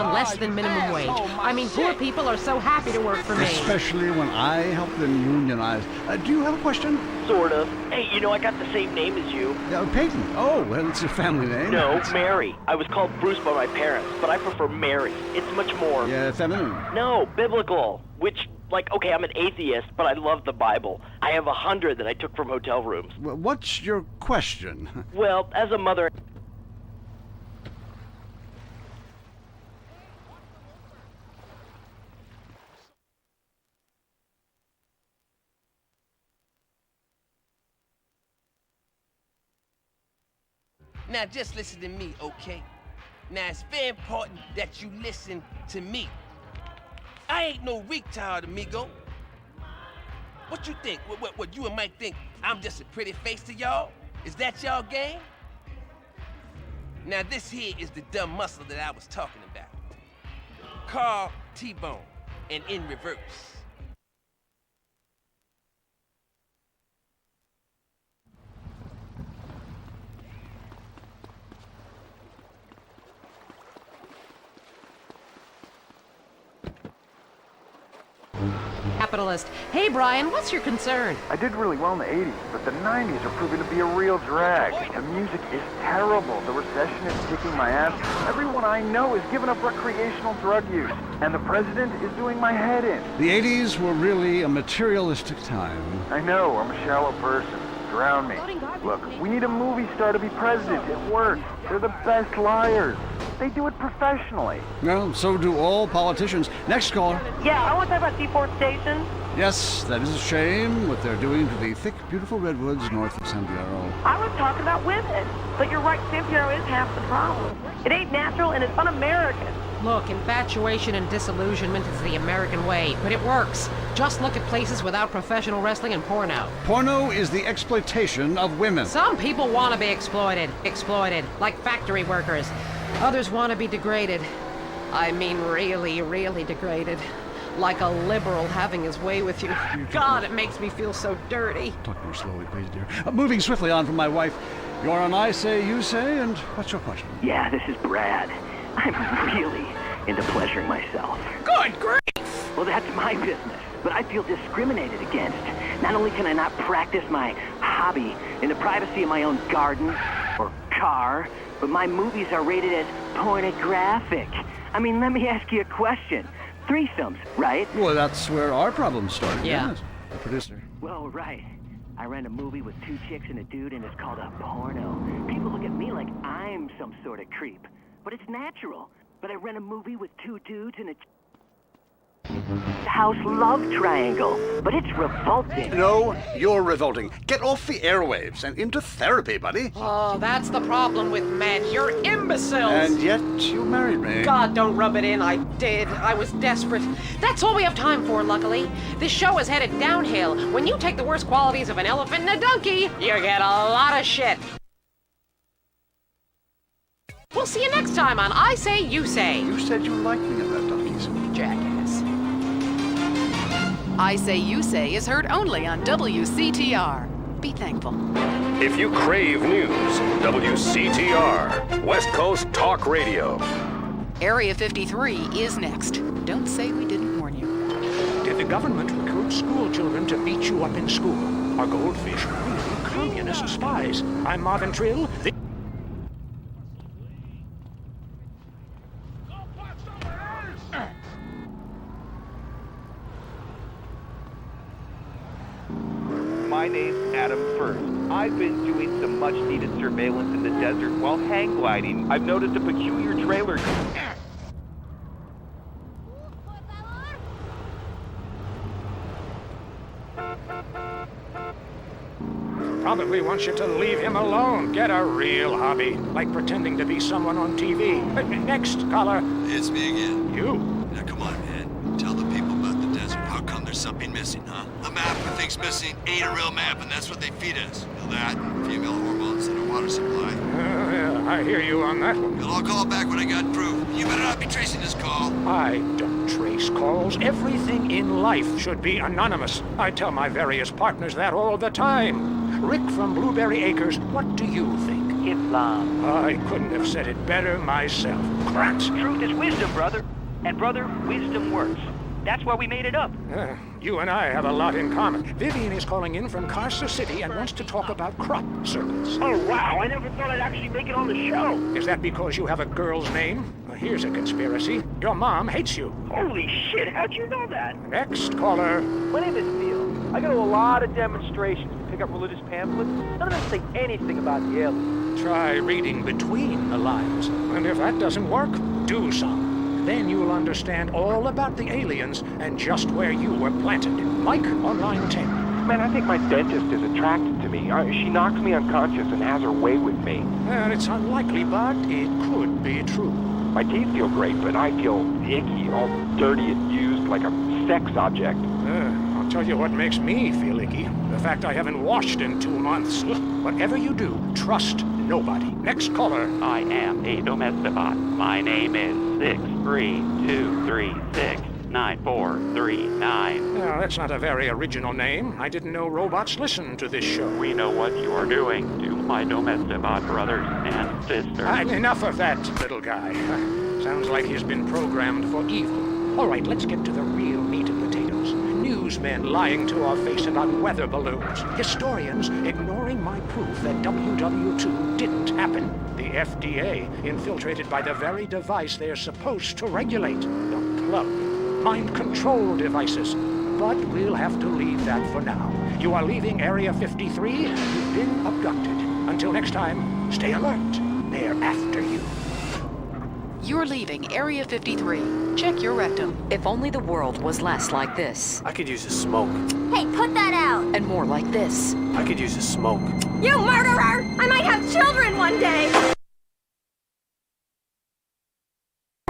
on less than minimum wage. I mean, poor people are so happy to work for me. Especially when I help them unionize. Do you have a question? Sort of. Hey, you know, I got the same name as you. Peyton. Oh, well, it's a family name. No, Mary. I was called Bruce by my parents, but I prefer Mary. It's much more... Yeah, feminine. No, biblical. Which, like, okay, I'm an atheist, but I love the Bible. I have 100 that I took from hotel rooms. Well, what's your question? Well, as a mother... Now just listen to me, okay? Now it's very important that you listen to me. I ain't no retard, amigo. What you think? What you and Mike think I'm just a pretty face to y'all? Is that y'all game? Now this here is the dumb muscle that I was talking about. Carl T-Bone, and in reverse. Capitalist. Hey, Brian, what's your concern? I did really well in the 80s, but the 90s are proving to be a real drag. The music is terrible. The recession is kicking my ass. Everyone I know is giving up recreational drug use. And the president is doing my head in. The 80s were really a materialistic time. I know, I'm a shallow person. Drown me. Look, we need a movie star to be president. It works. They're the best liars. They do it professionally. Well, so do all politicians. Next caller. Yeah, I want to talk about deforestation. Yes, that is a shame, what they're doing to the thick, beautiful redwoods north of San Fierro. I was talking about women. But you're right, San Fierro is half the problem. It ain't natural and it's un-American. Look, infatuation and disillusionment is the American way, but it works. Just look at places without professional wrestling and porno. Porno is the exploitation of women. Some people want to be exploited, like factory workers. Others want to be degraded. I mean really, really degraded. Like a liberal having his way with you. God, it makes me feel so dirty. Talk more slowly, please, dear. Moving swiftly on from my wife. You're on I Say, You Say, and what's your question? Yeah, this is Brad. I'm really into pleasuring myself. Good grief! Well, that's my business, but I feel discriminated against. Not only can I not practice my hobby in the privacy of my own garden or car, but my movies are rated as pornographic. I mean, let me ask you a question. Threesomes, right? Well, that's where our problem started. Yeah. Yes, the producer. Well, right. I ran a movie with 2 chicks and a dude, and it's called a porno. People look at me like I'm some sort of creep. But it's natural. But I ran a movie with 2 dudes and a house love triangle. But it's revolting. No, you're revolting. Get off the airwaves and into therapy, buddy. Oh, that's the problem with men. You're imbeciles. And yet, you married me. God, don't rub it in. I did. I was desperate. That's all we have time for, luckily. This show is headed downhill. When you take the worst qualities of an elephant and a donkey, you get a lot of shit. We'll see you next time on I Say, You Say. You said you liked me about donkeys. Jackass. I Say You Say is heard only on WCTR. Be thankful. If you crave news, WCTR, West Coast Talk Radio. Area 53 is next. Don't say we didn't warn you. Did the government recruit school children to beat you up in school? Are goldfish really communist spies? I'm Marvin Trill. My name's Adam First. I've been doing some much-needed surveillance in the desert while hang gliding. I've noticed a peculiar trailer. Probably wants you to leave him alone. Get a real hobby, like pretending to be someone on TV. Next caller. It's me again. You? Now come on, man. Tell the people about the desert. How come there's something missing, huh? A map with things missing ain't a real map, and that's what they feed us. You know that, and female hormones and a water supply. Yeah, I hear you on that one. Well, I'll call back when I got proof. You better not be tracing this call. I don't trace calls. Everything in life should be anonymous. I tell my various partners that all the time. Rick from Blueberry Acres, what do you think? Islam. I couldn't have said it better myself. Krantz. Truth is wisdom, brother. And brother, wisdom works. That's why we made it up. You and I have a lot in common. Vivian is calling in from Carcer City and wants to talk about crop circles. Oh, wow. I never thought I'd actually make it on the show. Is that because you have a girl's name? Here's a conspiracy. Your mom hates you. Holy shit, how'd you know that? Next caller. My name is Neil. I go to a lot of demonstrations to pick up religious pamphlets. None of them say anything about the aliens. Try reading between the lines. And if that doesn't work, do some. Then you'll understand all about the aliens and just where you were planted. Mike on line 10. Man, I think my dentist is attracted to me. She knocks me unconscious and has her way with me. Well, it's unlikely, but it could be true. My teeth feel great, but I feel icky, all dirty and used like a sex object. I'll tell you what makes me feel icky. The fact I haven't washed in 2 months. Whatever you do, trust nobody. Next caller. I am a domesticbot. My name is 632369439. Well, that's not a very original name. I didn't know robots listen to this show. We know what you are doing to my domesticbot brothers and sisters. Enough of that, little guy. Sounds like he's been programmed for evil. All right, let's get to the real meat and potatoes. Newsmen lying to our face about weather balloons. Historians ignoring my proof that WW2 didn't happen. The FDA infiltrated by the very device they're supposed to regulate. The plug. Mind control devices. But we'll have to leave that for now. You are leaving Area 53 and you've been abducted. Until next time, stay alert. They're after you. You're leaving Area 53. Check your rectum. If only the world was less like this. I could use a smoke. Hey, put that out! And more like this. I could use a smoke. You murderer! I might have children one day! If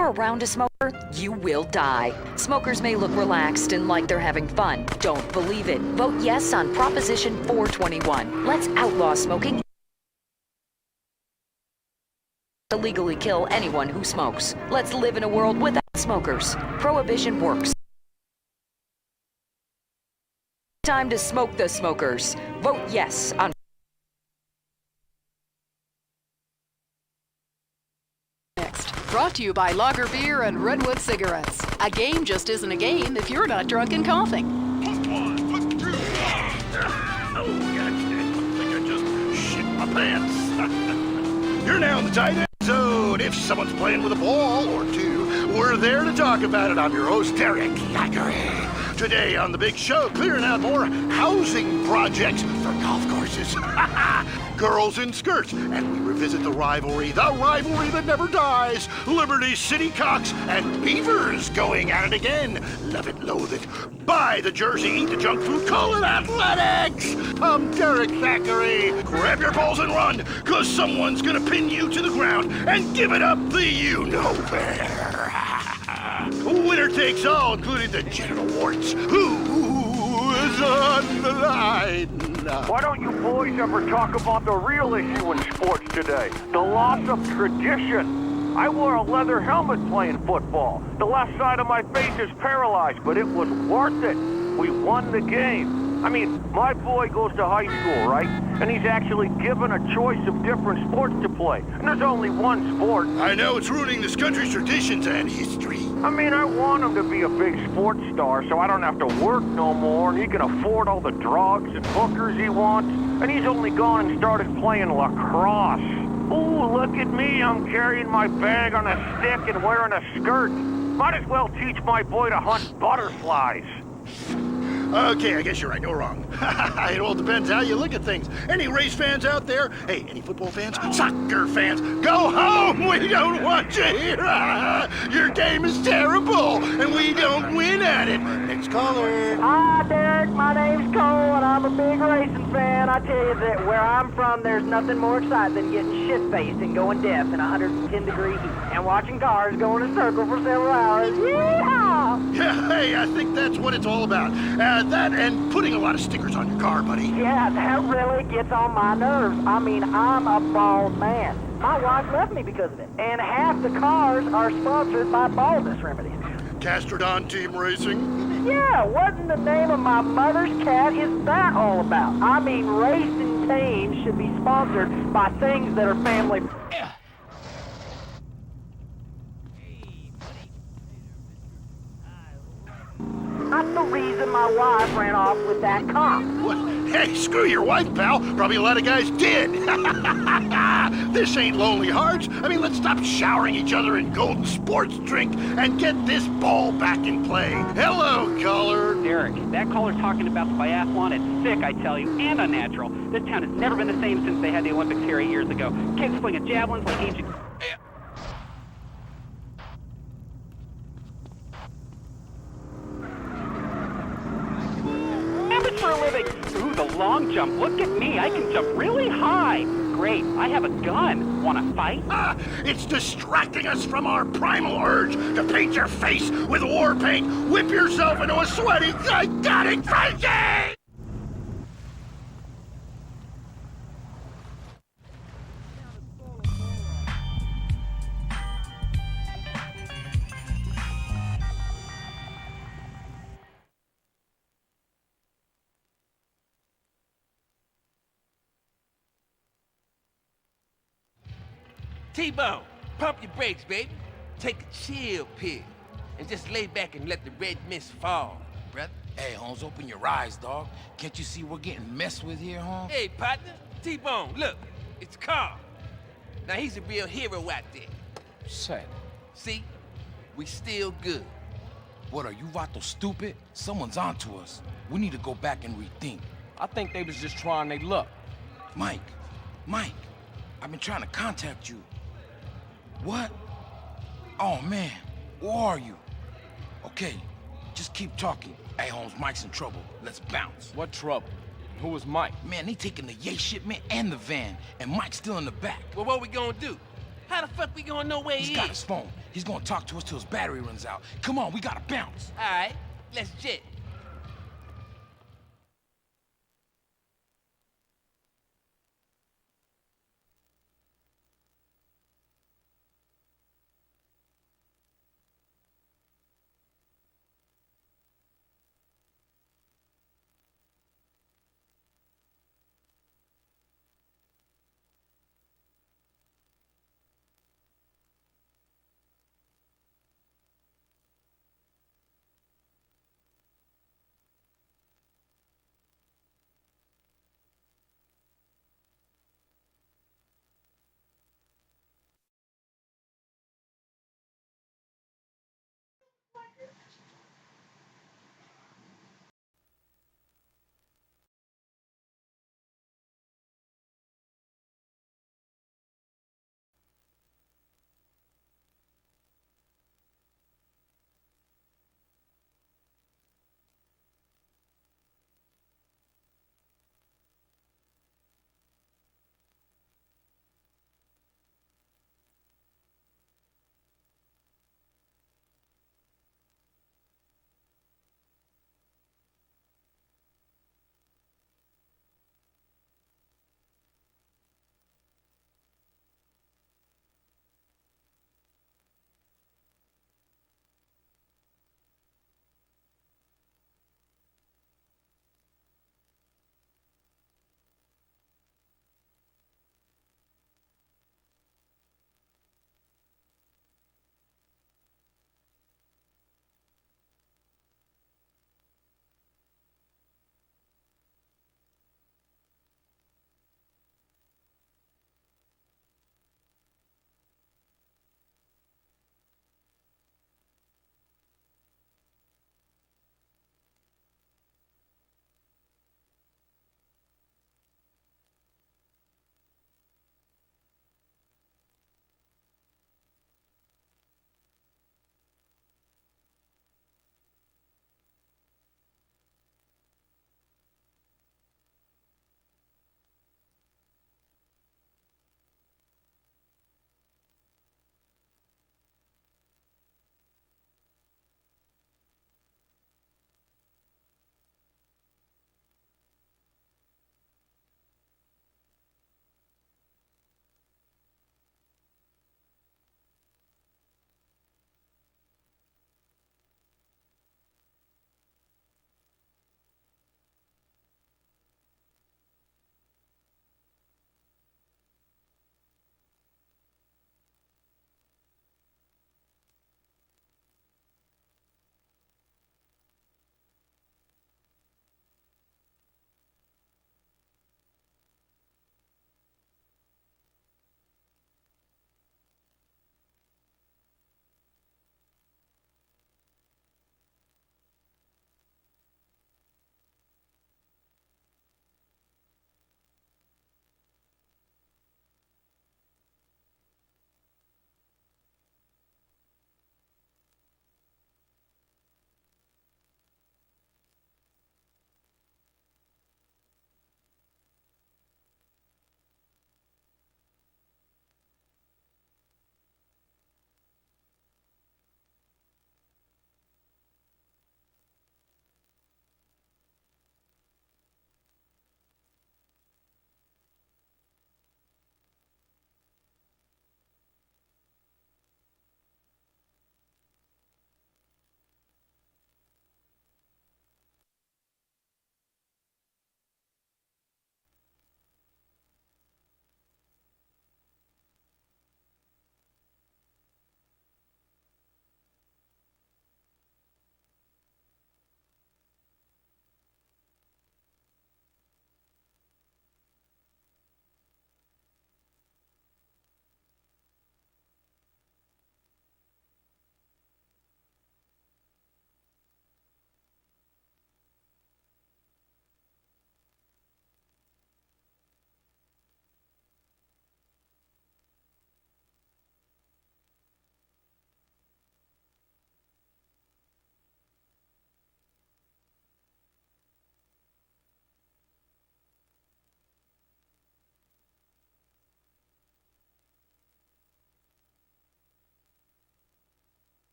you're around a smoker, you will die. Smokers may look relaxed and like they're having fun. Don't believe it. Vote yes on Proposition 421. Let's outlaw smoking. Illegally kill anyone who smokes. Let's live in a world without smokers. Prohibition works. Time to smoke the smokers. Vote yes on Next. Brought to you by Lager Beer and Redwood Cigarettes. A game just isn't a game if you're not drunk and coughing. Oh, God, I think I just shit my pants. You're now in the tight end zone. If someone's playing with a ball or two, we're there to talk about it. I'm your host, Derek Thackeray. Today on The Big Show, clearing out more housing projects for golf courses. Girls in skirts, and we revisit the rivalry that never dies. Liberty City Cocks and Beavers going at it again. Love it, loathe it. Buy the jersey, eat the junk food, call it athletics. I'm Derek Thackeray. Grab your balls and run, cause someone's gonna pin you to the ground and give it up the you-know-where. Winner takes all, including the genital warts. Who is on the line? Why don't you boys ever talk about the real issue in sports today? The loss of tradition. I wore a leather helmet playing football. The left side of my face is paralyzed, but it was worth it. We won the game. I mean, my boy goes to high school, right? And he's actually given a choice of different sports to play. And there's only one sport. I know it's ruining this country's traditions and history. I mean, I want him to be a big sports star so I don't have to work no more and he can afford all the drugs and hookers he wants. And he's only gone and started playing lacrosse. Ooh, look at me. I'm carrying my bag on a stick and wearing a skirt. Might as well teach my boy to hunt butterflies. Okay, I guess you're right. No wrong. It all depends how you look at things. Any race fans out there? Hey, any football fans? Soccer fans? Go home! We don't want you here! Your game is terrible, and we don't win at it. Next caller. Hi, Derek. My name's Cole, and I'm a big racing fan. I tell you that where I'm from, there's nothing more exciting than getting shit-faced and going deaf in 110-degree heat and watching cars go in a circle for several hours. Yeehaw! Yeah, hey, I think that's what it's all about. That and putting a lot of stickers on your car, buddy. Yeah, that really gets on my nerves. I mean, I'm a bald man. My wife left me because of it. And half the cars are sponsored by baldness remedies. Castrodon Team Racing? Yeah, what in the name of my mother's cat is that all about? I mean, racing campaigns should be sponsored by things that are family. That's the reason my wife ran off with that cop. What? Hey, screw your wife, pal. Probably a lot of guys did. This ain't Lonely Hearts. I mean, let's stop showering each other in golden sports drink and get this ball back in play. Hello, caller. Derek, that caller's talking about the biathlon. It's sick, I tell you, and unnatural. This town has never been the same since they had the Olympics here 8 years ago. Kids slinging javelins like ancient... for a living. Ooh, the long jump. Look at me. I can jump really high. Great. I have a gun. Wanna fight? It's distracting us from our primal urge to paint your face with war paint, whip yourself into a sweaty, psychotic frenzy! T-Bone, pump your brakes, baby. Take a chill pill and just lay back and let the red mist fall, brother. Hey, Holmes, open your eyes, dog. Can't you see we're getting messed with here, Holmes? Hey, partner. T-Bone, look. It's Carl. Now, he's a real hero out there. Say. See? We still good. What, are you Vato stupid? Someone's onto us. We need to go back and rethink. I think they was just trying their luck. Mike, I've been trying to contact you. What? Oh, man. Where are you? Okay, just keep talking. Hey, Holmes, Mike's in trouble. Let's bounce. What trouble? Who was Mike? Man, they taking the Yay shipment and the van, and Mike's still in the back. Well, what we gonna do? How the fuck we gonna know where he is? He's got his phone. He's gonna talk to us till his battery runs out. Come on, we gotta bounce. All right, let's jet.